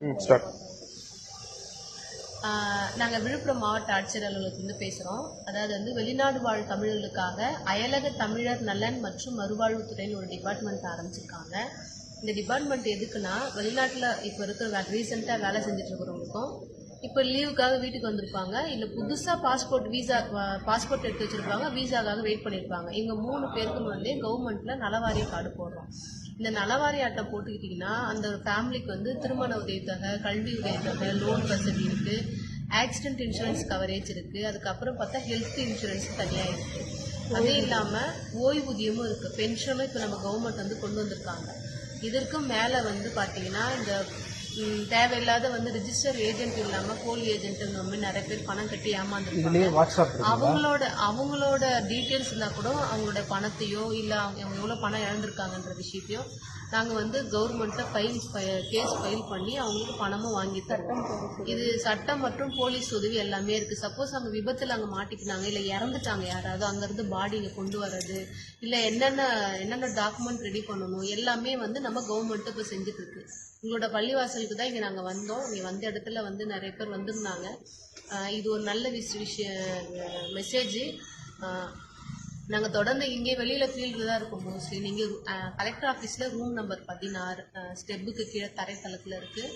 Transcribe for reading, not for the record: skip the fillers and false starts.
Start. நாங்கள் விழுப்புரம் மாவட்ட ஆட்சியர் அலுவலகத்திலிருந்து பேசுகிறோம். அதாவது வந்து வெளிநாடு வாழ் தமிழர்களுக்காக அயலக தமிழர் நலன் மற்றும் மறுவாழ்வுத்துறைன்னு ஒரு டிபார்ட்மெண்ட் ஆரம்பிச்சிருக்காங்க. இந்த டிபார்ட்மெண்ட் எதுக்குன்னா, வெளிநாட்டில் இப்போ இருக்கிற ரீசெண்டாக வேலை செஞ்சுட்டு இருக்கிறவங்களுக்கும் இப்போ லீவுக்காக வீட்டுக்கு வந்திருப்பாங்க, இல்லை புதுசாக பாஸ்போர்ட் எடுத்து வச்சிருப்பாங்க, வீசாக்காக வெயிட் பண்ணியிருப்பாங்க. இவங்க 3 பேருக்கும் வந்து கவர்மெண்ட்டில் நலவாரிய கார்டு போடுறோம். இந்த நலவாரி அட்டை போட்டுக்கிட்டிங்கன்னா அந்த ஃபேமிலிக்கு வந்து திருமண உதவித்தொகை, கல்வி உதவித்தொகை, லோன் வசதி இருக்குது, ஆக்சிடென்ட் இன்சூரன்ஸ் கவரேஜ் இருக்குது, அதுக்கப்புறம் பார்த்தா ஹெல்த் இன்சூரன்ஸ் தனியாக இருக்குது. அதே இல்லாமல் ஓய்வூதியமும் இருக்குது, பென்ஷனும் இப்போ நம்ம கவர்மெண்ட் வந்து கொண்டு வந்திருக்காங்க. இதற்கும் மேலே வந்து பார்த்தீங்கன்னா இந்த தேவையில்லாத வந்து ரிஜிஸ்டர் ஏஜென்ட் இல்லாமல் போலி ஏஜென்ட்டுங்கிற மாதிரி நிறைய பேர் பணம் கட்டி ஏமாந்துருக்காங்க. அவங்களோட டீட்டெயில்ஸ் இருந்தால் கூட அவங்களோட பணத்தையோ இல்லை அவங்க எவ்வளோ பணம் இழந்திருக்காங்கன்ற விஷயத்தையோ நாங்கள் வந்து கவர்மெண்ட்டை கேஸ் ஃபைல் பண்ணி அவங்களுக்கு பணமும் வாங்கி தரோம். இது சட்டம் மற்றும் போலீஸ் உதவி எல்லாமே இருக்குது. சப்போஸ் அவங்க விபத்தில் அங்கே மாட்டிக்கினாங்க, இல்லை இறந்துட்டாங்க யாராவது, அங்கேருந்து பாடி இங்கே கொண்டு வர்றது, இல்லை என்னென்ன டாக்குமெண்ட் ரெடி பண்ணணும் எல்லாமே வந்து நம்ம கவர்மெண்ட்டு இப்போ செஞ்சுட்டு இருக்கு. உங்களோட பள்ளிவாசலுக்கு தான் இங்கே நாங்கள் வந்தோம். இங்கே வந்த இடத்துல வந்து நிறைய பேர் வந்திருந்தாங்க. இது ஒரு நல்ல மெசேஜ். நாங்கள் தொடர்ந்து இங்கே வெளியில் ஃபீல்டில் தான் இருக்கோம். மோஸ்ட்லி நீங்கள் கலெக்டர் ஆஃபீஸில் ரூம் நம்பர் 16 ஸ்டெப்புக்கு கீழே தரைத்தளத்தில் இருக்குது.